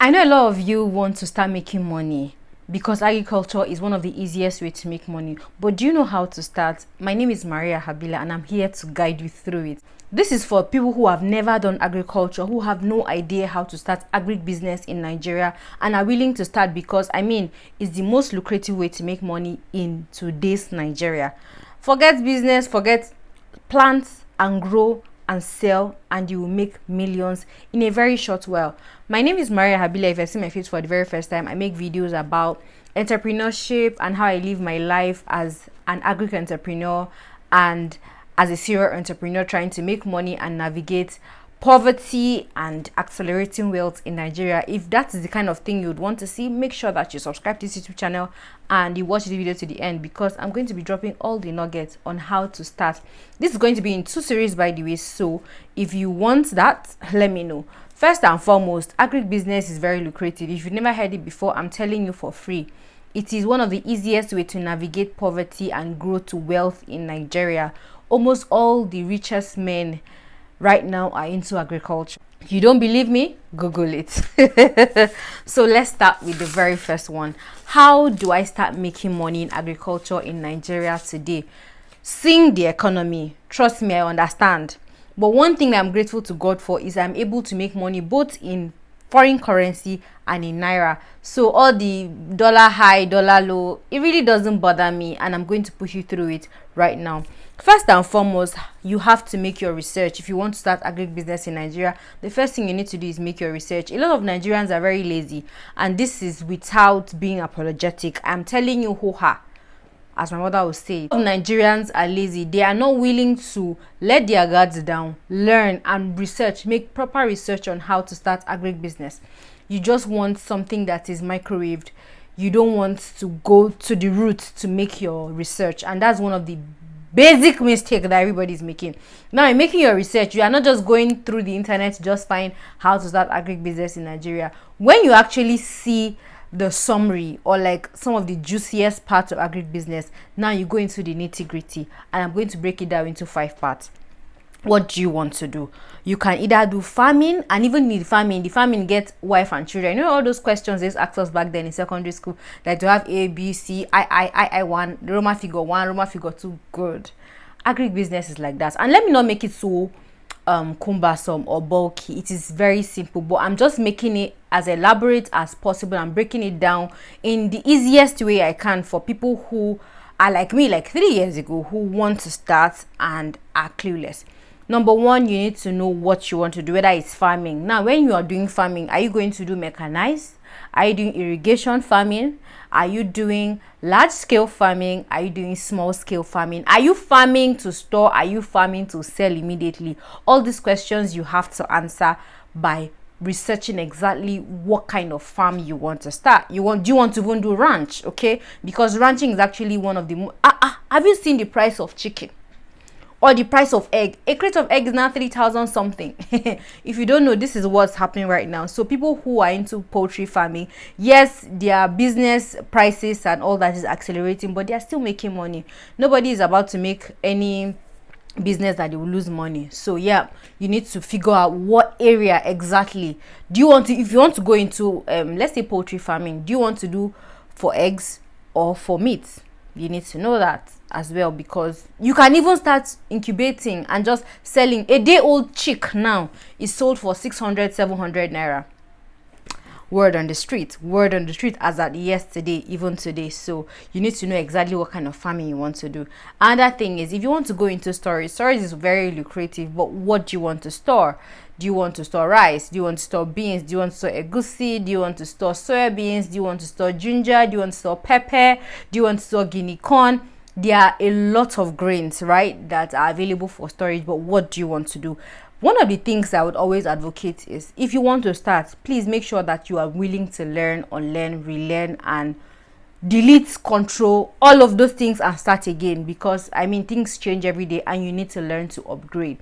I know a lot of you want to start making money because agriculture is one of the easiest way to make money. But do you know how to start? My name is Maria Habila and I'm here to guide you through it. This is for people who have never done agriculture, who have no idea how to start agric business in Nigeria and are willing to start because it's the most lucrative way to make money in today's Nigeria. Forget business, forget plant and grow and sell, and you will make millions in a very short while. My name is Maria Habila. If I see my face for the very first time, I make videos about entrepreneurship and how I live my life as an agric entrepreneur and as a serial entrepreneur trying to make money and navigate poverty and accelerating wealth in Nigeria. If that is the kind of thing you would want to see, make sure that you subscribe to this YouTube channel and you watch the video to the end, because I'm going to be dropping all the nuggets on how to start. This is going to be in 2 series, by the way, so if you want that, let me know. First and foremost, agric business is very lucrative. If you've never heard it before, I'm telling you for free. It is one of the easiest way to navigate poverty and grow to wealth in Nigeria. Almost all the richest men right now are into agriculture. If you don't believe me, Google it. So let's start with the very first one. How do I start making money in agriculture in Nigeria today? Seeing the economy, trust me, I understand. But one thing that I'm grateful to God for is I'm able to make money both in foreign currency and in naira. So all the dollar high, dollar low, it really doesn't bother me, and I'm going to push you through it right now. First and foremost, you have to make your research. If you want to start agric business in Nigeria, the first thing you need to do is make your research. A lot of Nigerians are very lazy, and this is without being apologetic. I'm telling you, hoo-ha, as my mother would say. Nigerians are lazy. They are not willing to let their guards down, learn and research, make proper research on how to start agric business. You just want something that is microwaved. You don't want to go to the root to make your research, and that's one of the basic mistake that everybody is making. Now, in making your research, you are not just going through the internet to just find how to start agric business in Nigeria. When you actually see the summary or like some of the juiciest parts of agric business, now you go into the nitty-gritty, and I'm going to break it down into 5 parts. What do you want to do? You can either do farming, and even in the farming gets wife and children. You know all those questions they asked us back then in secondary school, like to have A, B, C, I, 1, Roman figure 1, Roman figure 2. Good. Agric business is like that. And let me not make it so cumbersome or bulky. It is very simple, but I'm just making it as elaborate as possible. I'm breaking it down in the easiest way I can for people who are like me, like 3 years ago, who want to start and are clueless. Number one, you need to know what you want to do, whether it's farming. Now, when you are doing farming, are you going to do mechanized? Are you doing irrigation farming? Are you doing large-scale farming? Are you doing small-scale farming? Are you farming to store? Are you farming to sell immediately? All these questions you have to answer by researching exactly what kind of farm you want to start. Do you want to even do ranch? Okay, because ranching is actually one of the have you seen the price of chicken or the price of egg? A crate of egg is now 3,000 something. If you don't know, this is what's happening right now. So people who are into poultry farming, yes, their business prices and all that is accelerating, but they are still making money. Nobody is about to make any business that they will lose money. So yeah, you need to figure out what area exactly do you want to, if you want to go into let's say poultry farming, do you want to do for eggs or for meat? You need to know that as well, because you can even start incubating and just selling. A day old chick now is sold for 600, 700 naira. Word on the street as at yesterday, even today. So you need to know exactly what kind of farming you want to do. Another thing is, if you want to go into storage is very lucrative, but what do you want to store? Do you want to store rice? Do you want to store beans? Do you want to store egusi? Do you want to store soya beans? Do you want to store ginger? Do you want to store pepper? Do you want to store guinea corn? There are a lot of grains, right, that are available for storage, but what do you want to do? One of the things I would always advocate is, if you want to start, please make sure that you are willing to learn, unlearn, relearn, and delete, control, all of those things and start again, because things change every day and you need to learn to upgrade.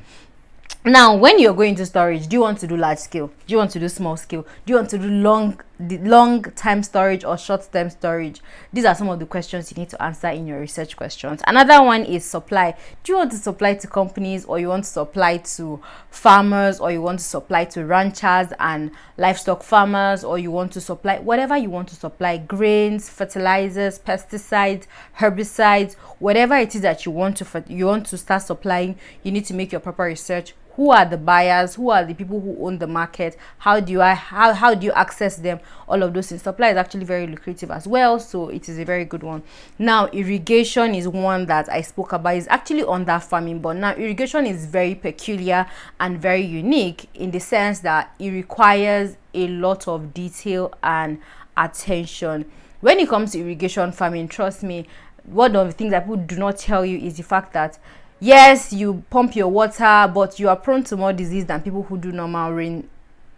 Now, when you're going to storage, do you want to do large scale? Do you want to do small scale? Do you want to do long time storage or short term storage? These are some of the questions you need to answer in your research questions. Another one is supply. Do you want to supply to companies, or you want to supply to farmers, or you want to supply to ranchers and livestock farmers, or you want to supply whatever you want to supply, grains, fertilizers, pesticides, herbicides, whatever it is that you want to start supplying. You need to make your proper research. Who are the buyers? Who are the people who own the market? How do you access them? All of those things. Supply is actually very lucrative as well, so it is a very good one. Now, irrigation is one that I spoke about. It's actually under farming, but now irrigation is very peculiar and very unique in the sense that it requires a lot of detail and attention. When it comes to irrigation farming, trust me, one of the things that people do not tell you is the fact that yes, you pump your water, but you are prone to more disease than people who do normal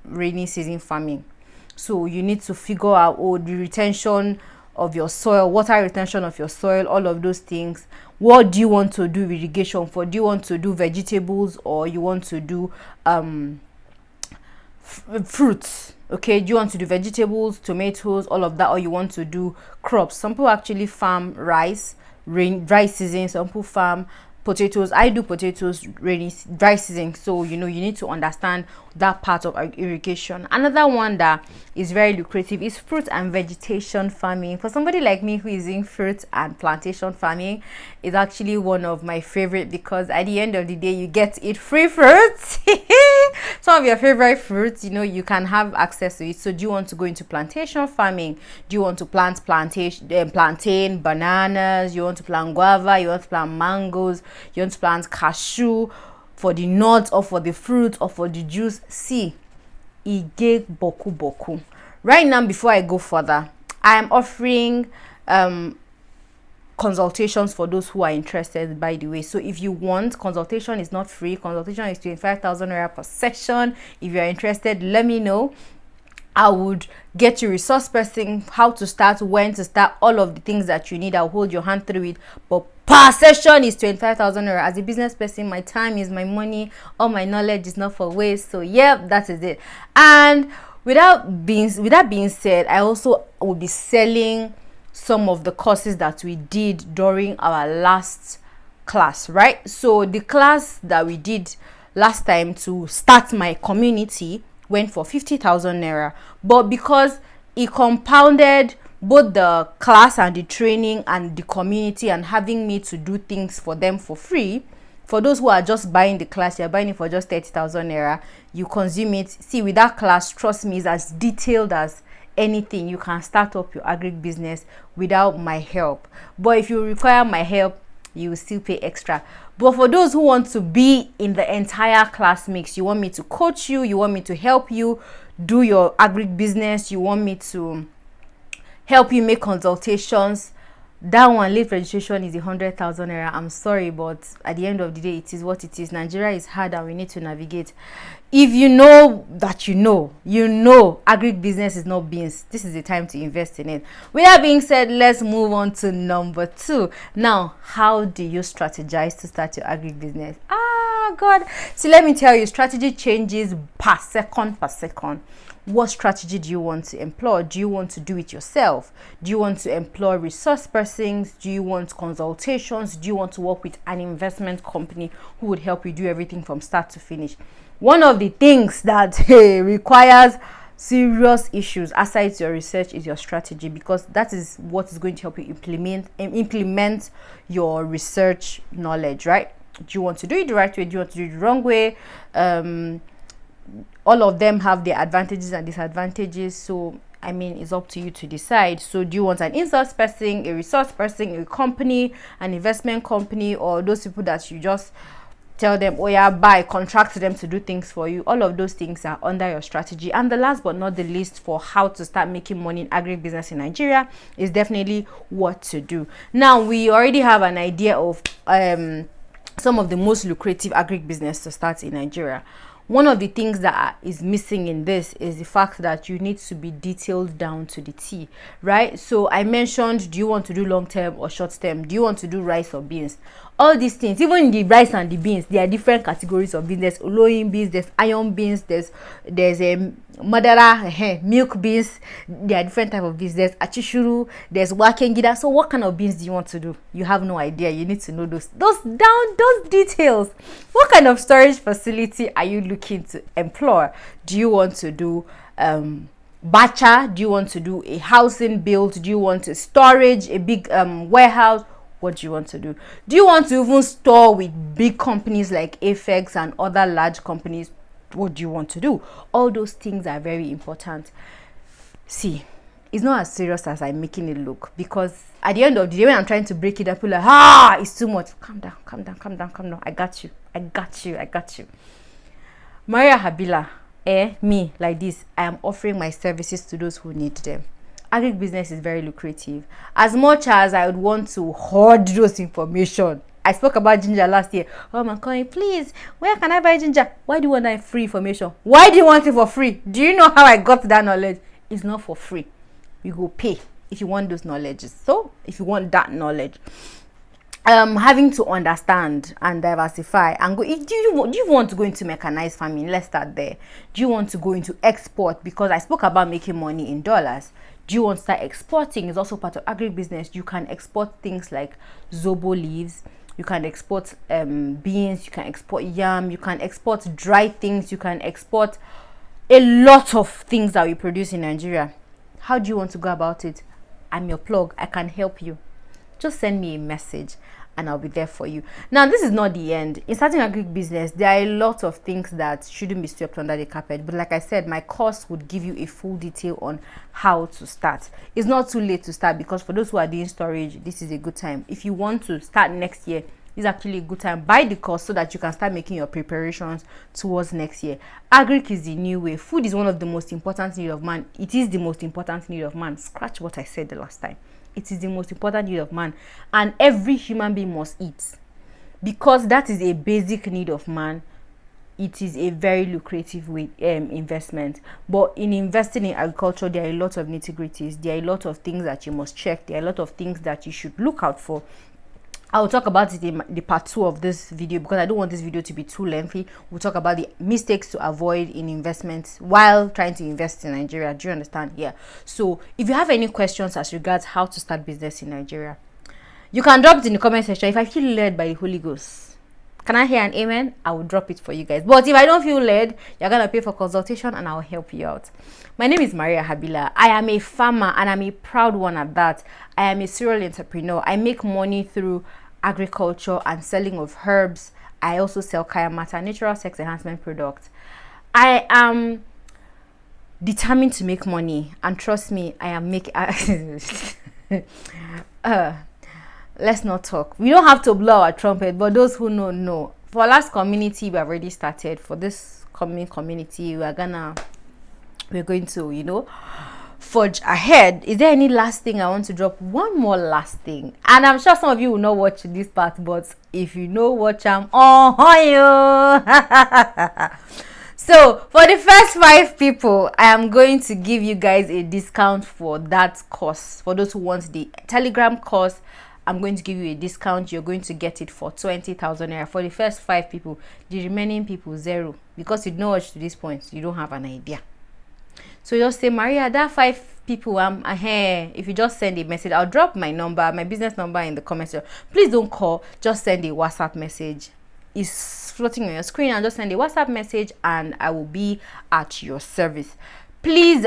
rainy season farming. So you need to figure out the retention of your soil, water retention of your soil, all of those things. What do you want to do irrigation for? Do you want to do vegetables, or you want to do fruits? Okay, do you want to do vegetables, tomatoes, all of that, or you want to do crops? Some people actually farm rice, dry season. Some people farm potatoes. I do potatoes dry season, so you need to understand that part of irrigation. Another one that is very lucrative is fruit and vegetation farming. For somebody like me who is in fruit and plantation farming, is actually one of my favorite, because at the end of the day you get to eat free fruits. Some of your favorite fruits, you can have access to it. So do you want to go into plantation farming? Do you want to plant plantain, bananas? You want to plant guava? You want to plant mangoes? You want to plant cashew for the nuts, or for the fruit, or for the juice? See, ige boku boku. Right now, before I go further, I am offering consultations for those who are interested, by the way. So if you want, consultation is not free. Consultation is 25,000 naira per session. If you're interested, let me know. I would get you resource person, how to start, when to start, all of the things that you need. I'll hold your hand through it. But per session is 25,000 naira. As a business person, my time is my money. All my knowledge is not for waste. So yeah, that is it. And with that being said, I also will be selling some of the courses that we did during our last class, right? So the class that we did last time to start my community went for 50,000 naira, but because it compounded both the class and the training and the community, and having me to do things for them for free. For those who are just buying the class, you're buying it for just 30,000 naira. You consume it. See, with that class, trust me, is as detailed as anything. You can start up your agric business without my help. But if you require my help, you will still pay extra. But for those who want to be in the entire class mix, you want me to coach you, you want me to help you do your agric business, you want me to help you make consultations, that one, late registration is 100,000 naira. I'm sorry, but at the end of the day, it is what it is. Nigeria is hard and we need to navigate. If you know that you know agric business is not beans, this is the time to invest in it. With that being said, let's move on to number 2. Now, how do you strategize to start your agric business? God. So let me tell you, strategy changes per second. What strategy do you want to employ? Do you want to do it yourself? Do you want to employ resource persons? Do you want consultations? Do you want to work with an investment company who would help you do everything from start to finish? One of the things that requires serious issues aside your research is your strategy, because that is what is going to help you implement your research knowledge, right? Do you want to do it the right way? Do you want to do it the wrong way? All of them have their advantages and disadvantages, so it's up to you to decide. So do you want an in-source person, a resource person, a company, an investment company, or those people that you just tell them, oh yeah, buy, contract them to do things for you? All of those things are under your strategy. And the last but not the least, for how to start making money in agric business in Nigeria, is definitely what to do. Now, we already have an idea of some of the most lucrative agric business to start in Nigeria. One of the things that is missing in this is the fact that you need to be detailed down to the T, right? So I mentioned, do you want to do long term or short term? Do you want to do rice or beans? All these things, even the rice and the beans, there are different categories of beans. There's oloyin beans, there's iron beans, there's madara, milk beans. There are different type of beans. There's achishuru, there's wakengida. So what kind of beans do you want to do? You have no idea. You need to know those details. What kind of storage facility are you looking to employ? Do you want to do bacha? Do you want to do a housing build? Do you want a storage, a big warehouse? What do you want to do? Do you want to even store with big companies like Afex and other large companies? What do you want to do? All those things are very important. See, it's not as serious as I'm making it look, because at the end of the day, when I'm trying to break it up, people are like, it's too much. Calm down. I got you. Maria Habila, me, like this, I am offering my services to those who need them. Agric business is very lucrative. As much as I would want to hoard those information, I spoke about ginger last year. Oh my God, please, where can I buy ginger? Why do you want that free information? Why do you want it for free? Do you know how I got that knowledge? It's not for free. You go pay if you want those knowledges. So if you want that knowledge, having to understand and diversify and go. Do you want to go into mechanized farming? Let's start there. Do you want to go into export? Because I spoke about making money in dollars. Do you want to start exporting? It's also part of agribusiness. You can export things like zobo leaves. You can export beans. You can export yam. You can export dry things. You can export a lot of things that we produce in Nigeria. How do you want to go about it? I'm your plug. I can help you. Just send me a message and I'll be there for you. Now, this is not the end. In starting agric business, there are a lot of things that shouldn't be swept under the carpet. But like I said, my course would give you a full detail on how to start. It's not too late to start, because for those who are doing storage, this is a good time. If you want to start next year, it's actually a good time. Buy the course so that you can start making your preparations towards next year. Agric is the new way. Food is one of the most important needs of man. It is the most important need of man. Scratch what I said the last time. It is the most important need of man, and every human being must eat, because that is a basic need of man. It is a very lucrative way, investment. But in investing in agriculture, there are a lot of nitty-gritties. There are a lot of things that you must check. There are a lot of things that you should look out for. I will talk about it in the part 2 of this video, because I don't want this video to be too lengthy. We'll talk about the mistakes to avoid in investments while trying to invest in Nigeria. Do you understand? Yeah. So if you have any questions as regards how to start business in Nigeria, you can drop it in the comment section. If I feel led by the Holy Ghost, can I hear an amen? I will drop it for you guys. But if I don't feel led, you're going to pay for consultation and I'll help you out. My name is Maria Habila. I am a farmer, and I'm a proud one at that. I am a serial entrepreneur. I make money through agriculture and selling of herbs. I also sell kaya mata, natural sex enhancement products. I am determined to make money, and trust me, I am making let's not talk. We don't have to blow our trumpet, but those who know. For last community, we have already started. For this coming community, we're going to forge ahead. Is there any last thing I want to drop? One more last thing, and I'm sure some of you will not watch this part, but if you know, watch them. So for the first 5 people, I am going to give you guys a discount for that course. For those who want the Telegram course, I'm going to give you a discount. You're going to get it for 20,000 naira. For the first 5 people, the remaining people 0, because you don't watch to this point, you don't have an idea. So just say, Maria, that 5 people, if you just send a message, I'll drop my number, my business number in the comments. Please don't call, just send a WhatsApp message. It's floating on your screen, and just send a WhatsApp message and I will be at your service. Please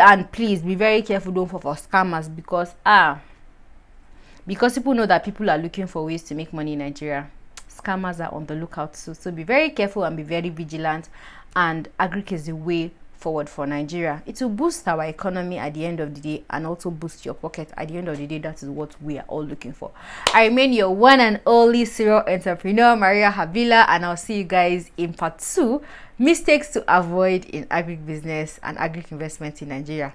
be very careful, don't fall for scammers, because people know that people are looking for ways to make money in Nigeria. Scammers are on the lookout too. So be very careful and be very vigilant. And Agric is the way forward for Nigeria. It will boost our economy at the end of the day, and also boost your pocket at the end of the day. That is what we are all looking for. I remain your one and only serial entrepreneur, Maria Habila, and I'll see you guys in part 2, mistakes to avoid in agric business and agric investment in Nigeria.